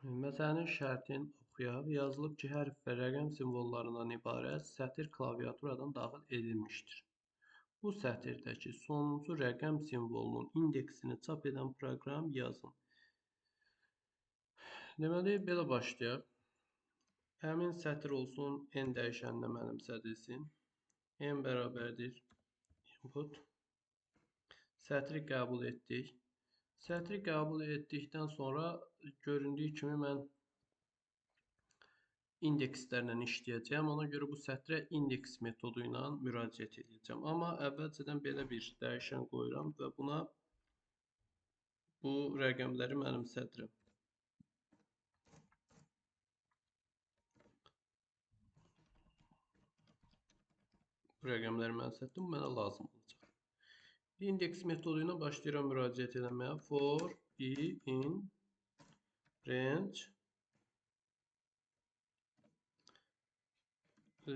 Məsələnin şərtini oxuyaq. Yazılıb ki, hərf və rəqəm simvollarından ibarət sətir klaviaturadan daxil edilmişdir. Bu sətirdəki sonuncu rəqəm simvolunun indeksini çap edən proqram yazın. Deməli, belə başlayaq. Həmin sətir olsun n dəyişəninə mənimsədilsin. N bərabərdir input. Sətri qəbul etdik. Sətri qəbul etdikdən sonra göründüyü kimi mən indekslərlə işləyəcəm. Ona görə bu sətrə indeks metodu ilə müraciət edəcəm. Amma əvvəlcədən belə bir dəyişən qoyuram və buna bu rəqəmləri mənimsədirəm. Bu rəqəmləri mənimsətdim, mənə lazım olacaq. İndeks metodu ilə başlayıram müraciət etməyə. For i in range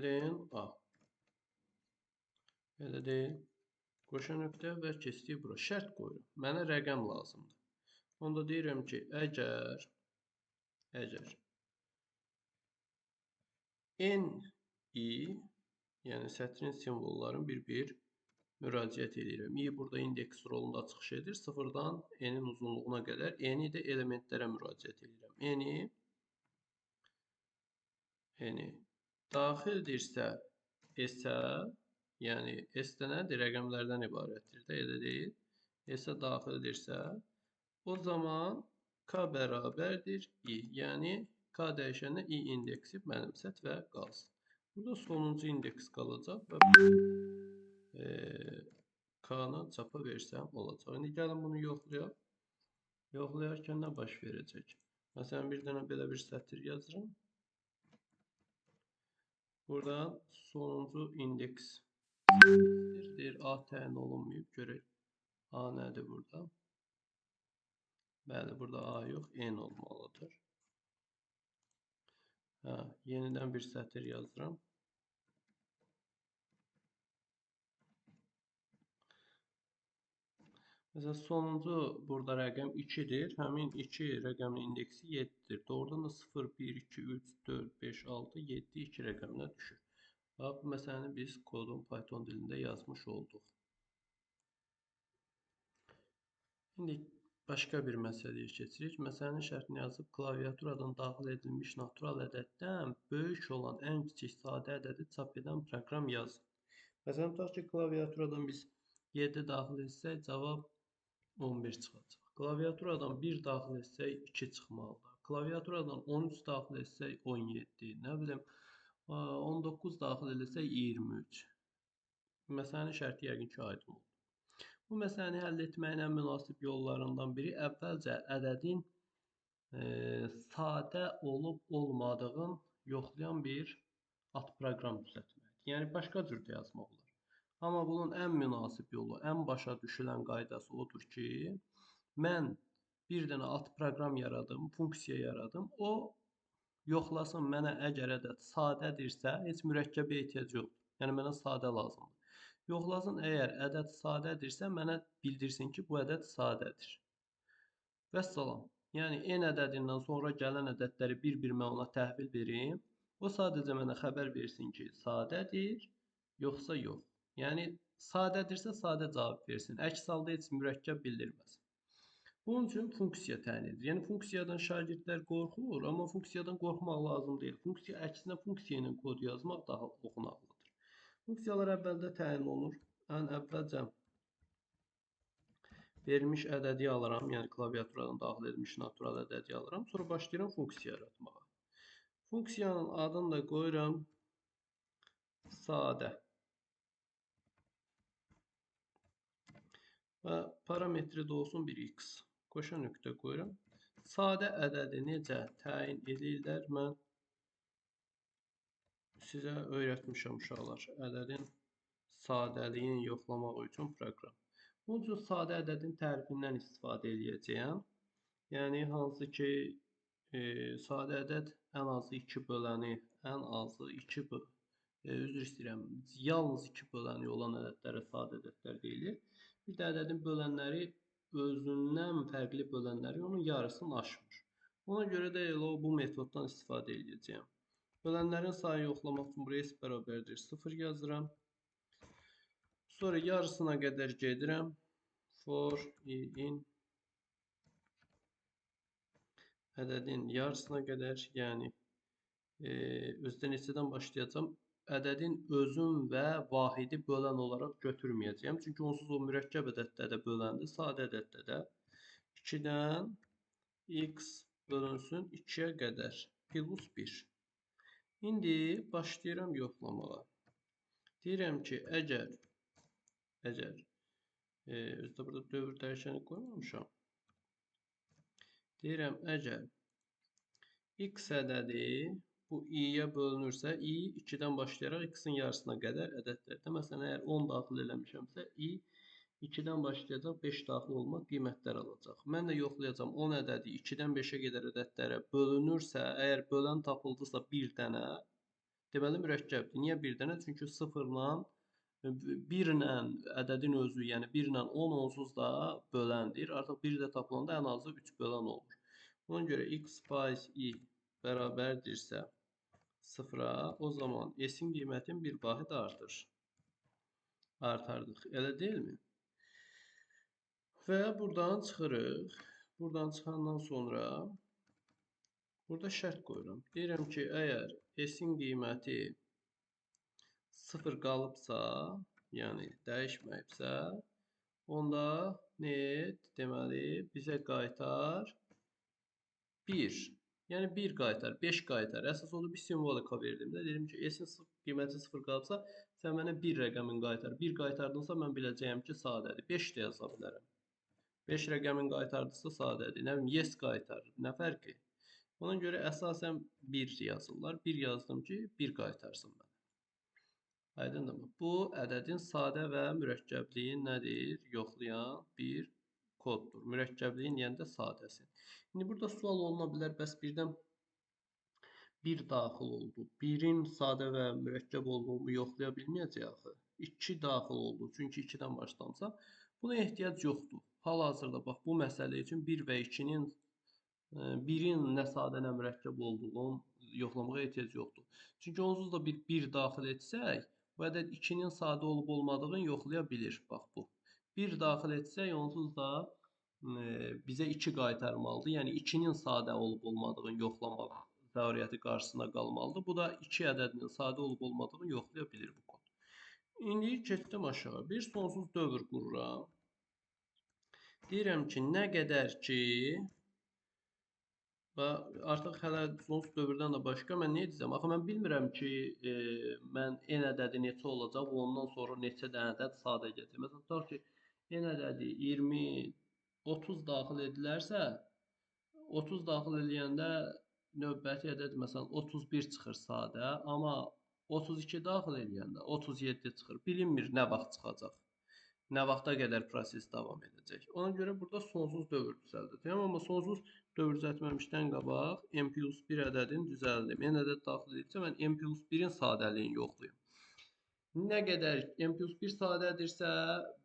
len a. Belə deyil. Qoşa nöqtə və keçdik bura. Şərt qoyuram. Mənə rəqəm lazımdır. Onda deyirəm ki, əgər n i, yəni sətrin simvollarını bir-bir müraciət edirəm. i burada indeks rolunda çıxış edir. Sıfırdan n-in uzunluğuna qədər. n-i də elementlərə müraciət edirəm. n-i daxildirsə s-ə, yəni s də nədir? Rəqəmlərdən ibarətdir də, elə deyil. S-ə daxildirsə, o zaman k bərabərdir i. Yəni k dəyişəninə i indeksi mənimsət və qalsın. Burada sonuncu indeks qalacaq və k-nı çapa versəm olacaq. İndi gəlin bunu yoxlayaq. Yoxlayarkən nə baş verəcək? Məsələn, bir dənə belə bir sətir yazıram. Buradan sonuncu indeks deyir, a təyin olunmayıb. Görək, a nədir burada? Bəli, burada a yox, n olmalıdır. Yenidən bir sətir yazıram. Məsələn, sonuncu burada rəqəm 2-dir. Həmin 2 rəqəmin indeksi 7-dir. Doğrudan da 0, 1, 2, 3, 4, 5, 6, 7, 2 rəqəminə düşür. Bax, bu məsələni biz kodun Python dilində yazmış olduq. İndi başqa bir məsələyə keçirik. Məsələnin şərtini yazıb klaviaturadan daxil edilmiş natural ədəddən böyük olan ən kiçik sadə ədədi çap edən proqram yazın. Məsələn, tutaq ki, klaviaturadan biz 7 daxil etsək, cavab 11 çıxacaq. Klaviaturadan 1 daxil etsək 2 çıxmalıdır. Klaviaturadan 13 daxil etsək 17, nə bilim 19 daxil etsək 23. Məsələnin şərti yəqin ki, aydın oldu. Bu məsələni həll etməyin ən münasib yollarından biri əvvəlcə ədədin sadə olub-olmadığını yoxlayan bir alt proqram düzəltməkdir. Yəni başqa cür də yazmaq olar. Amma bunun ən münasib yolu, ən başa düşülən qaydası odur ki, mən bir dənə alt proqram yaradım, funksiya yaradım. O yoxlasın mənə əgər ədəd sadədirsə, heç mürəkkəbə ehtiyac yoxdur. Yəni mənə sadə lazımdır. Yoxlasın əgər ədəd sadədirsə, mənə bildirsin ki, bu ədəd sadədir. Vəssalam. Yəni n ədədindən sonra gələn ədədləri bir-bir mən ona təhvil verim. O sadəcə mənə xəbər versin ki, sadədir, yoxsa yox. Yəni sadədirsə sadə cavab versin. Əks halda heç mürəkkəb bildirməsin. Bunun üçün funksiya təyin edir. Yəni funksiyadan şagirdlər qorxur, amma funksiyadan qorxmaq lazım deyil. Funksiya əksinə funksiya ilə kod yazmaq daha oxunaqlıdır. Funksiyalar əvvəldə təyin olunur. Ən əvvəlcə verilmiş ədədi alıram, yəni klaviaturadan daxil edilmiş natural ədədi alıram. Sonra başlayıram funksiya yaratmağa. Funksiyanın adını da qoyuram sadə. Və parametri də olsun bir x. Qoşa nöqtə qoyuram. Sadə ədədi necə təyin edirlər, mən sizə öyrətmişəm uşaqlar. Ədədin sadəliyini yoxlamaq üçün proqram. Bunun üçün sadə ədədin tərifindən istifadə edəcəyəm. Yəni hansı ki, sadə ədəd ən azı 2 böləni, ən azı 2 böləni, üzr istəyirəm, yalnız 2 böləni olan ədədlərə sadə ədədlər deyilir. Bir də ədədin bölənləri özündən fərqli bölənləri onun yarısını aşmır. Ona görə də elə bu metoddan istifadə edəcəyəm. Bölənlərin sayını yoxlamaq üçün buraya s bərabərdir 0 yazıram. Sonra yarısına qədər gedirəm. For in ədədin yarısına qədər, yəni özdə neçədən başlayacağam? Ədədin özün və vahidi bölən olaraq götürməyəcəyəm. Çünki onsuz o mürəkkəb ədəddə də böləndir, sadə ədəddə də 2-dən x bölünsün 2-yə qədər plus 1. İndi başlayıram yoxlamağa. Deyirəm ki, əgər özdə burada dövr dəyişəni qoymamışam. Deyirəm, əgər x ədədi bu i-yə bölünürsə, i 2-dən başlayaraq x-in yarısına qədər ədədlərdə. Məsələn, əgər 10 daxil eləmişəmsə, i 2-dən başlayacaq 5 daxil olmaq qiymətlər alacaq. Mən də yoxlayacağım 10 ədədi 2-dən 5-ə qədər ədədlərə bölünürsə, əgər bölən tapıldısa bir dənə, deməli mürəkkəbdir. Niyə bir dənə? Çünki 0-la 1 ilə ədədin özü, yəni 1 ilə 10 onsuz da böləndir. Artıq 1 də tapılanda ən azı 3 bölən olur. Ona görə x faiz i bərabərdirsə 0-a, o zaman s-in qiymətin bir vahid artır. Artardıq, elə deyilmi? Və buradan çıxırıq. Buradan çıxandan sonra burada şərt qoyuram. Deyirəm ki, əgər s-in qiyməti 0 qalıbsa, yəni dəyişməyibsə, onda net deməli bizə qaytar 1. Yəni 1 qaytar, 5 qaytar. Əsas odur bir simvolika verdim də. Dedim ki, s-in qiyməti 0 qalıbsa, sən mənə 1 rəqəmin qaytar. 1 qaytardınsa mən biləcəyəm ki, sadədir. 5 də yaza bilərəm. 5 rəqəmin qaytardısa sadədir. Nə bilim, yes qaytar. Nə fərqi? Ona görə əsasən 1 yazırlar. 1 yazdım ki, 1 qaytarsın mənə. Aydındırmı? Bu ədədin sadə və mürəkkəbliyin nədir? Yoxlayan bir koddur. Mürəkkəbliyin yəni də sadəsi. İndi burada sual oluna bilər, bəs birdən 1 daxil oldu. 1-in sadə və mürəkkəb olduğunu yoxlaya bilməyəcək axı. 2 daxil oldu, çünki 2-dən başlamsa. Buna ehtiyac yoxdur. Hal-hazırda bax bu məsələ üçün 1 və 2-nin 1-in nə sadə, nə mürəkkəb olduğunu yoxlamağa ehtiyac yoxdur. Çünki onsuz da 1 daxil etsək, bu ədəd 2-nin sadə olub olmadığını yoxlaya bilir. Bax bu. 1 daxil etsək, onsuz da bizə 2 qaytarmalıdır. Yəni 2-nin sadə olub olmadığını yoxlamaq zəruriyyəti qarşısında qalmalıdır. Bu da 2 ədədinin sadə olub olmadığını yoxlaya bilir bu kod. İndi keçdim aşağı. Bir sonsuz dövr qururam. Deyirəm ki, nə qədər ki və artıq hələ sonsuz dövrdən də başqa mən nə edəcəm? Axı mən bilmirəm ki, mən n ədədi neçə olacaq, ondan sonra neçə dənə ədəd sadə gələcək. Məsələn, tutaq ki, n ədədi 20, 30 daxil edilərsə, 30 daxil eləyəndə növbəti ədəd məsələn 31 çıxır sadə, amma 32 daxil eləyəndə 37 çıxır. Bilinmir nə vaxt çıxacaq. Nə vaxta qədər proses davam edəcək. Ona görə burada sonsuz dövr düzəldəcəyəm. Amma sonsuz dövr düzəltməmişdən qabaq n+1 ədədini düzəldim. N ədəd daxil edəcəm, mən n+1-in sadəliyini yoxlayım. Nə qədər n+1 sadədirsə,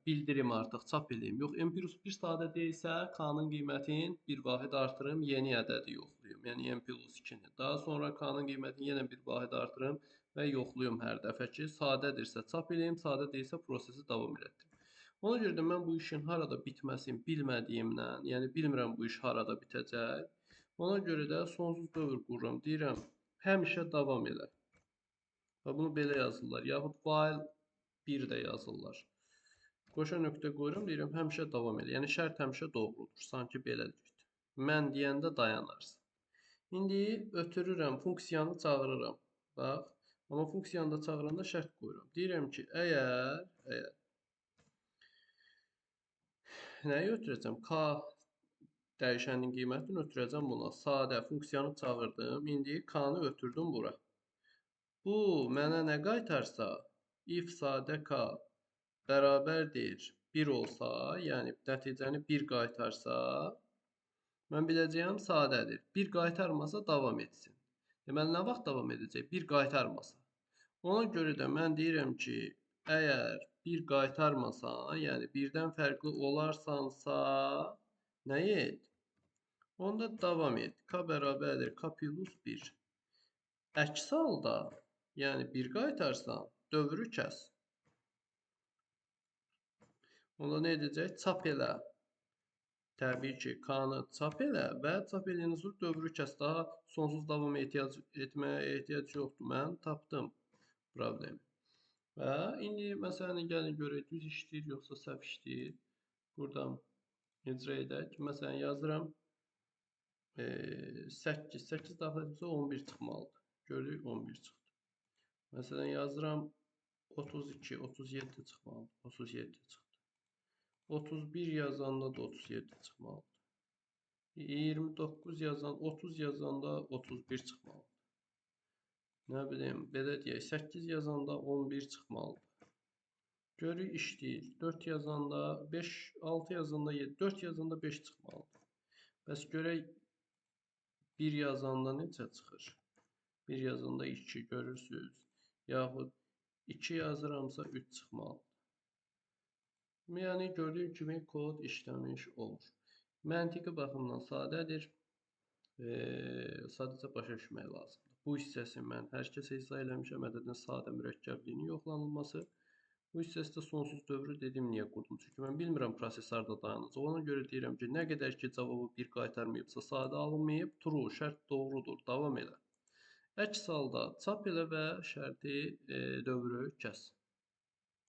bildirim artıq, çap edeyim. Yox, n+1 sadə deyilsə, k-nın qiymətin bir vahid artırım, yeni ədədi yoxlayım. Yəni n+2-ni. Daha sonra k-nın qiymətini yenə bir vahid artırım və yoxlayım hər dəfə ki, sadədirsə çap edeyim, sadə deyilsə prosesi davam etdirim. Ona görə də mən bu işin harada bitməsini bilmədiyimdən, yəni bilmirəm bu iş harada bitəcək. Ona görə də sonsuz dövr qururam. Deyirəm, həmişə davam elə. Və bunu belə yazırlar. Yaxud while 1 də yazırlar. Qoşa nöqtə qoyuram, deyirəm, həmişə davam edir. Yəni, şərt həmişə doğrudur. Sanki belədir. Mən deyəndə dayanarsan. İndi ötürürəm, funksiyanı çağırıram. Bax, amma funksiyanı da çağıranda şərt qoyuram. Deyirəm ki, əgər nəyi ötürəcəm? K dəyişənin qiymətini ötürəcəm buna. Sadə funksiyanı çağırdım. İndi K-nı ötürdüm bura. Bu mənə nə qaytarsa, if sadə k bərabərdir 1 olsa, yəni nəticəni 1 qaytarsa, mən biləcəyəm sadədir. 1 qaytarmasa davam etsin. Deməli, nə vaxt davam edəcək? 1 qaytarmasa. Ona görə də mən deyirəm ki, əgər 1 qaytarmasa, yəni 1-dən fərqli olarsansa, nə et? Onda davam et. K bərabərdir K plus 1. Əks halda, yəni 1 qaytarsan, dövrü kəs. Onda nə edəcək? Çap elə. Təbii ki, K-nı çap elə və çap eləyəndən sonra dövrü kəs. Daha sonsuz davam etməyə ehtiyac yoxdur. Mən tapdım problemi. Və indi məsələni gəlin görək, düz işləyir yoxsa səhv işləyir. Buradan icra edək. Məsələn yazıram 8. 8 daxil etsə 11 çıxmalıdır. Gördük 11 çıxdı. Məsələn yazıram 32, 37 çıxmalıdır. 37 çıxdı. 31 yazanda da 37 çıxmalıdır. 29 yazan, 30 yazanda 31 çıxmalıdır. Nə bilim, belə deyək, 8 yazanda 11 çıxmalıdır. Görük işləyir. 4 yazanda 5, 6 yazanda 7, 4 yazanda 5 çıxmalıdır. Bəs görək 1 yazanda necə çıxır? 1 yazanda 2 görürsünüz. Yaxud 2 yazıramsa 3 çıxmalıdır. Yəni gördüyüm kimi kod işləmiş olur. Məntiqi baxımdan sadədir. Sadəcə başa düşmək lazımdır. Bu hissəsi mən hər kəsə izah eləmişəm. Ədədin sadə mürəkkəbliyinin yoxlanılması. Bu hissəsi də sonsuz dövrü dedim niyə qurdum. Çünki mən bilmirəm proseslərdə dayanacaq. Ona görə deyirəm ki, nə qədər ki cavabı 1 qaytarmayıbsa sadə alınmayıb, true şərt doğrudur. Davam elə. Əks halda çap elə və şərti dövrü kəs.